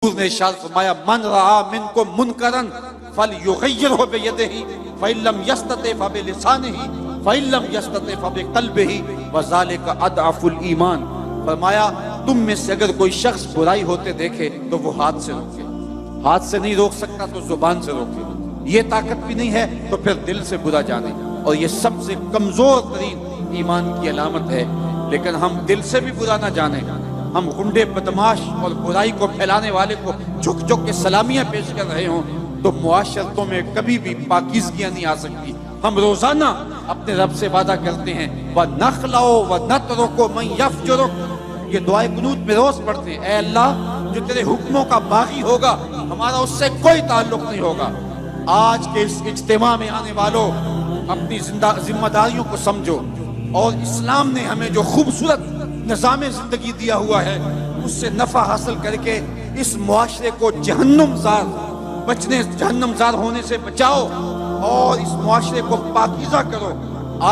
حضور نے ارشاد فرمایا من رعا منکم منکرن فلیغیرہ بیدہ فإن لم یستطع فبلسانہ فإن لم یستطع فبقلبہ وذالک اضعف الایمان۔ فرمایا تم میں سے اگر کوئی شخص برائی ہوتے دیکھے تو وہ ہاتھ سے روکے، ہاتھ سے نہیں روک سکتا تو زبان سے روکے، یہ طاقت بھی نہیں ہے تو پھر دل سے برا جانے، اور یہ سب سے کمزور ترین ایمان کی علامت ہے۔ لیکن ہم دل سے بھی برا نہ جانیں، ہم غنڈے بدماش اور برائی کو پھیلانے والے کو جھک جھک کے سلامیاں پیش کر رہے ہوں تو معاشرتوں میں کبھی بھی پاکیزگیاں نہیں آ سکتی۔ ہم روزانہ اپنے رب سے وعدہ کرتے ہیں وَنَخْلَعُ وَنَتْرُكُ مَنْ يَفْجُرُكُ، یہ دعائے قنوت میں روز پڑھتے ہیں، اے اللہ جو تیرے حکموں کا باغی ہوگا ہمارا اس سے کوئی تعلق نہیں ہوگا۔ آج کے اس اجتماع میں آنے والوں اپنی ذمہ داریوں کو سمجھو، اور اسلام نے ہمیں جو خوبصورت نظام زندگی دیا ہوا ہے اس سے نفع حاصل کر کے اس معاشرے کو جہنم زار ہونے سے بچاؤ اور اس معاشرے کو پاکیزہ کرو۔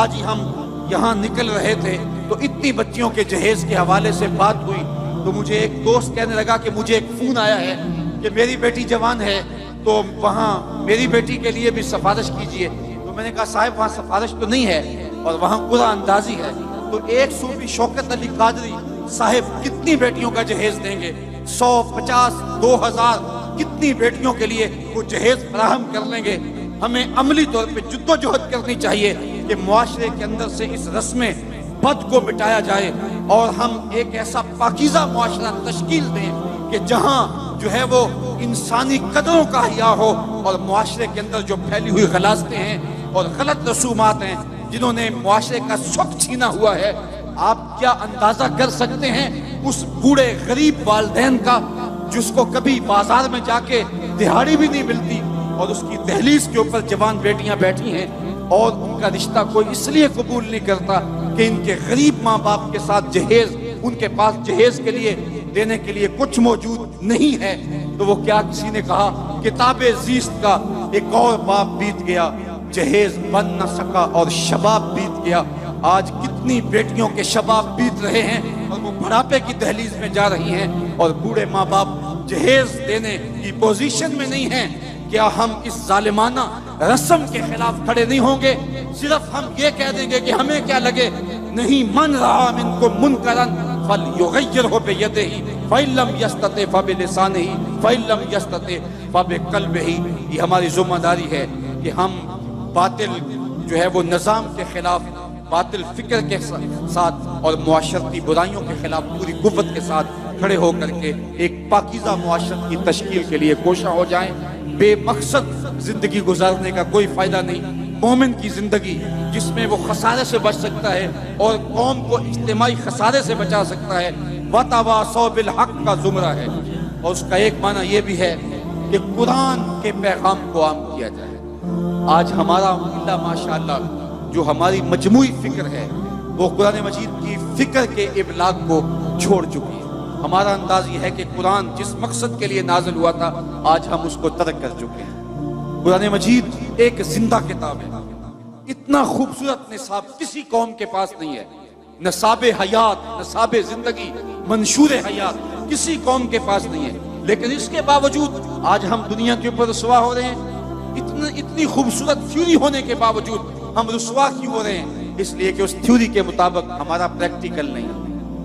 آج ہی ہم یہاں نکل رہے تھے تو اتنی بچیوں کے جہیز کے حوالے سے بات ہوئی تو مجھے ایک دوست کہنے لگا کہ مجھے ایک فون آیا ہے کہ میری بیٹی جوان ہے تو وہاں میری بیٹی کے لیے بھی سفارش کیجئے۔ تو میں نے کہا صاحب وہاں سفارش تو نہیں ہے اور وہاں قرآن اندازی ہے۔ تو ایک صوفی شوکت علی قادری صاحب کتنی بیٹیوں کا جہیز دیں گے؟ 100، 50، 2000 کتنی بیٹیوں کے لیے وہ جہیز فراہم کر لیں گے؟ ہمیں عملی طور پہ جدوجہد کرنی چاہیے کہ معاشرے کے اندر سے اس رسم بد کو مٹایا جائے اور ہم ایک ایسا پاکیزہ معاشرہ تشکیل دیں کہ جہاں جو ہے وہ انسانی قدروں کا حیا ہو، اور معاشرے کے اندر جو پھیلی ہوئی غلاظتیں ہیں اور غلط رسومات ہیں جنہوں نے معاشرے کا سکھ چھینا ہوا ہے، آپ کیا اندازہ کر سکتے ہیں اس بوڑھے غریب والدین کا جس کو کبھی بازار میں جا کے دہاڑی بھی نہیں ملتی اور اس کی دہلیز کے اوپر جوان بیٹیاں بیٹھی ہیں اور ان کا رشتہ کوئی اس لیے قبول نہیں کرتا کہ ان کے غریب ماں باپ کے ساتھ جہیز، ان کے پاس جہیز کے لیے دینے کے لیے کچھ موجود نہیں ہے۔ تو وہ کیا کسی نے کہا کتاب زیست کا ایک اور باب بیت گیا، جہیز بن نہ سکا اور شباب بیت گیا۔ آج کتنی بیٹیوں کے شباب بیت رہے ہیں اور وہ بڑھاپے کی دہلیز میں جا رہی ہیں اور بوڑھے ماں باپ جہیز دینے کی پوزیشن میں نہیں ہیں۔ کیا ہم اس ظالمانہ رسم کے خلاف کھڑے نہیں ہوں گے؟ صرف ہم یہ کہہ دیں گے کہ ہمیں کیا لگے؟ نہیں، من رعا منکم منکرن فلیغیرہ بیدہ فإن لم یستطع فبلسانہ فإن لم یستطع فبقلبہ۔ یہ ہماری ذمہ داری ہے کہ ہم باطل جو ہے وہ نظام کے خلاف، باطل فکر کے ساتھ اور معاشرتی برائیوں کے خلاف پوری قوت کے ساتھ کھڑے ہو کر کے ایک پاکیزہ معاشرت کی تشکیل کے لیے کوشاں ہو جائیں۔ بے مقصد زندگی گزارنے کا کوئی فائدہ نہیں۔ مومن کی زندگی جس میں وہ خسارے سے بچ سکتا ہے اور قوم کو اجتماعی خسارے سے بچا سکتا ہے، وَتَوَاصَوْا بِالْحَقِّ کا زمرہ ہے، اور اس کا ایک معنی یہ بھی ہے کہ قرآن کے پیغام کو عام کیا جائے۔ آج ہمارا اللہ ماشاءاللہ جو ہماری مجموعی فکر ہے وہ قرآن مجید کی فکر کے ابلاغ کو چھوڑ چکی ہے۔ ہمارا انداز یہ ہے کہ قرآن جس مقصد کے لیے نازل ہوا تھا آج ہم اس کو ترک کر چکے ہیں۔ قرآن مجید ایک زندہ کتاب ہے، اتنا خوبصورت نصاب کسی قوم کے پاس نہیں ہے۔ نصاب حیات، نصاب زندگی، منشور حیات کسی قوم کے پاس نہیں ہے، لیکن اس کے باوجود آج ہم دنیا کے اوپر رسوا ہو رہے ہیں۔ اتنی خوبصورت تھیوری ہونے کے باوجود ہم رسوا کیوں ہو رہے ہیں؟ اس لیے کہ اس تھیوری کے مطابق ہمارا پریکٹیکل نہیں،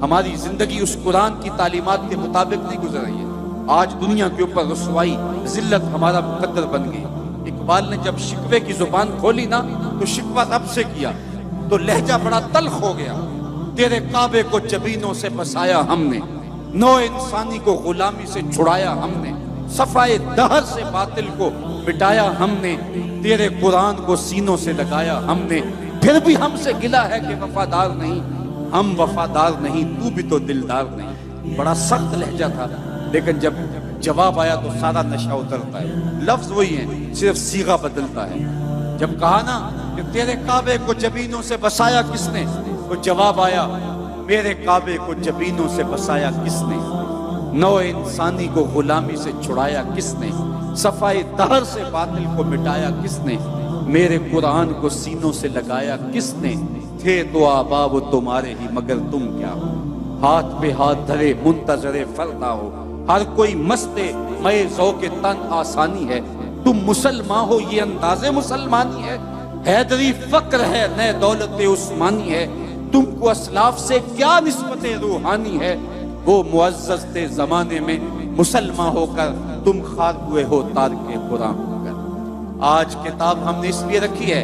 ہماری زندگی اس قرآن کی تعلیمات کے مطابق نہیں گزر رہی ہے۔ آج دنیا کے اوپر رسوائی، ذلت ہمارا مقدر بن گئی۔ اقبال نے جب شکوے کی زبان کھولی نا تو شکوہ رب سے کیا تو لہجہ بڑا تلخ ہو گیا۔ تیرے کعبے کو جبینوں سے بسایا ہم نے، نو انسانی کو غلامی سے چھڑایا ہم نے، صفائے دہر سے باطل کو مٹایا ہم نے، تیرے قرآن کو سینوں سے لگایا ہم نے، پھر بھی ہم سے گلا ہے کہ وفادار نہیں، ہم وفادار نہیں، تو بھی تو دلدار نہیں۔ بڑا سخت لہجہ تھا، لیکن جب جواب آیا تو سارا نشہ اترتا ہے۔ لفظ وہی ہیں، صرف صیغہ بدلتا ہے۔ جب کہا نا کہ تیرے کعبے کو جبینوں سے بسایا کس نے، تو جواب آیا میرے کعبے کو جبینوں سے بسایا کس نے، نو انسانی کو غلامی سے چھڑایا کس نے، صفائے دہر سے باطل کو مٹایا کس نے، میرے قرآن کو سینوں سے لگایا کس نے، تھے تو آبا وہ تمہارے ہی مگر تم کیا ہو، ہاتھ پہ ہاتھ دھرے منتظر فردا ہو، ہر کوئی مست میں ذوق تن آسانی ہے، تم مسلمان ہو یہ انداز مسلمانی ہے، حیدری فقر ہے نئے دولت عثمانی ہے، تم کو اسلاف سے کیا نسبت روحانی ہے، وہ معزز تھے زمانے میں مسلمان ہو کر، تم خار ہوئے ہو تارک قرآن ہو کر۔ آج کتاب ہم نے اس لیے رکھی ہے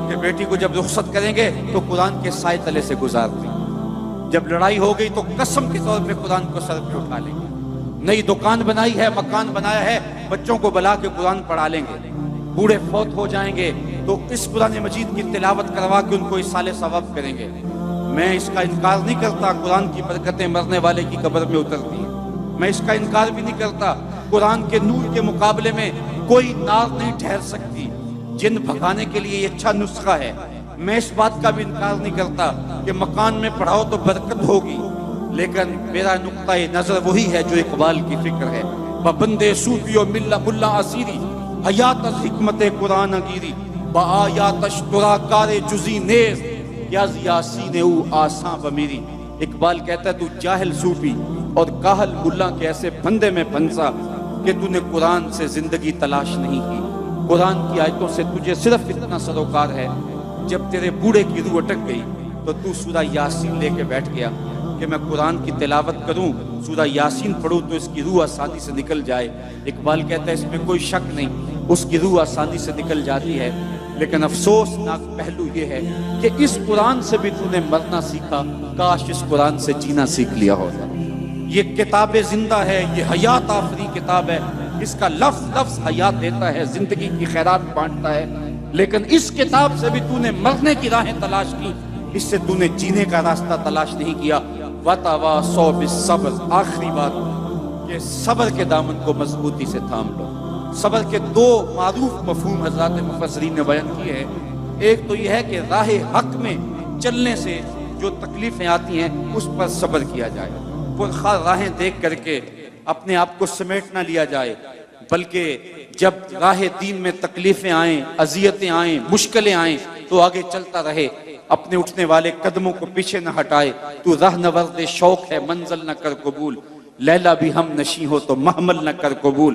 کہ بیٹی کو جب رخصت کریں گے تو قرآن کے سائے تلے سے گزار دیں، جب لڑائی ہو گئی تو قسم کے طور پہ قرآن کو سر پہ اٹھا لیں گے، نئی دکان بنائی ہے، مکان بنایا ہے، بچوں کو بلا کے قرآن پڑھا لیں گے، بوڑھے فوت ہو جائیں گے تو اس قرآن مجید کی تلاوت کروا کے ان کو اصال ثواب کریں گے۔ میں اس کا انکار نہیں کرتا قرآن کی برکتیں مرنے والے کی قبر میں اترتی ہیں، میں اس کا انکار بھی نہیں کرتا قرآن کے نور کے مقابلے میں کوئی نار نہیں ٹھہر سکتی، جن بھگانے کے لیے یہ اچھا نسخہ ہے۔ میں اس بات کا بھی انکار نہیں کرتا کہ مکان میں پڑھاؤ تو برکت ہوگی، لیکن میرا نقطہ نظر وہی ہے جو اقبال کی فکر ہے، بندے صوفی و ملا اسیری حیات از حکمت قرآن گیری با آیات اشترا کار جزی نیز یاز یاسین او آساں بمیری۔ اقبال کہتا ہے تو جاہل صوفی اور کاہل ملا کے ایسے بندے میں پھنسا کہ تو نے قرآن سے زندگی تلاش نہیں کی، قرآن کی آیتوں سے تجھے صرف اتنا سروکار ہے، جب تیرے بوڑھے کی روح اٹک گئی تو تو سورہ یاسین لے کے بیٹھ گیا کہ میں قرآن کی تلاوت کروں، سورہ یاسین پڑھوں تو اس کی روح آسانی سے نکل جائے۔ اقبال کہتا ہے اس میں کوئی شک نہیں، اس کی روح آسانی سے نکل جاتی ہے، لیکن افسوسناک پہلو یہ ہے کہ اس قرآن سے بھی تو نے مرنا سیکھا، کاش اس قرآن سے جینا سیکھ لیا ہوتا۔ یہ کتاب زندہ ہے، یہ حیات آفری کتاب ہے، اس کا لفظ لفظ حیات دیتا ہے، زندگی کی خیرات بانٹتا ہے، لیکن اس کتاب سے بھی تو نے مرنے کی راہیں تلاش کی، اس سے تو نے جینے کا راستہ تلاش نہیں کیا۔ وَتَوَاصَوْا بِالصَّبْرِ، آخری بات کہ صبر کے دامن کو مضبوطی سے تھام لو۔ صبر کے دو معروف مفہوم حضرات مفسرین نے بیان کیے ہیں، ایک تو یہ ہے کہ راہ حق میں چلنے سے جو تکلیفیں آتی ہیں اس پر صبر کیا جائے، پرخار راہیں دیکھ کر کے اپنے آپ کو سمیٹ نہ لیا جائے، بلکہ جب راہ دین میں تکلیفیں آئیں، اذیتیں آئیں، مشکلیں آئیں تو آگے چلتا رہے، اپنے اٹھنے والے قدموں کو پیچھے نہ ہٹائے۔ تو راہ نورد شوق ہے منزل نہ کر قبول، لیلا بھی ہم نشیں ہو تو محمل نہ کر قبول۔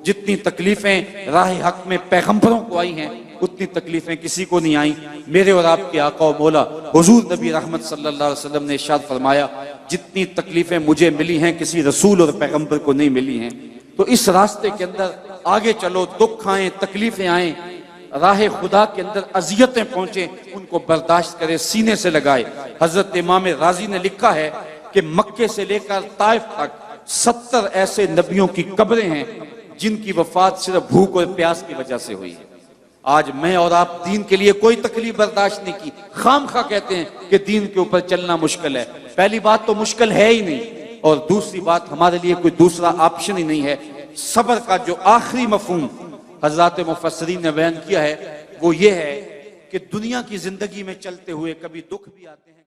جتنی تکلیفیں راہ حق میں پیغمبروں کو آئی ہیں اتنی تکلیفیں کسی کو نہیں آئیں۔ میرے اور آپ کے آقا و مولا حضور نبی رحمت صلی اللہ علیہ وسلم نے ارشاد فرمایا جتنی تکلیفیں مجھے ملی ہیں کسی رسول اور پیغمبر کو نہیں ملی ہیں۔ تو اس راستے کے اندر آگے چلو، دکھ آئیں، تکلیفیں آئیں، راہ خدا کے اندر اذیتیں پہنچیں، ان کو برداشت کرے، سینے سے لگائے۔ حضرت امام رازی نے لکھا ہے کہ مکے سے لے کر طائف تک 70 ایسے نبیوں کی قبریں ہیں جن کی وفات صرف بھوک اور پیاس کی وجہ سے ہوئی ہے۔ آج میں اور آپ دین کے لیے کوئی تکلیف برداشت نہیں کی، خام خواہ کہتے ہیں کہ دین کے اوپر چلنا مشکل ہے۔ پہلی بات تو مشکل ہے ہی نہیں، اور دوسری بات ہمارے لیے کوئی دوسرا آپشن ہی نہیں ہے۔ صبر کا جو آخری مفہوم حضرات مفسرین نے بیان کیا ہے وہ یہ ہے کہ دنیا کی زندگی میں چلتے ہوئے کبھی دکھ بھی آتے ہیں۔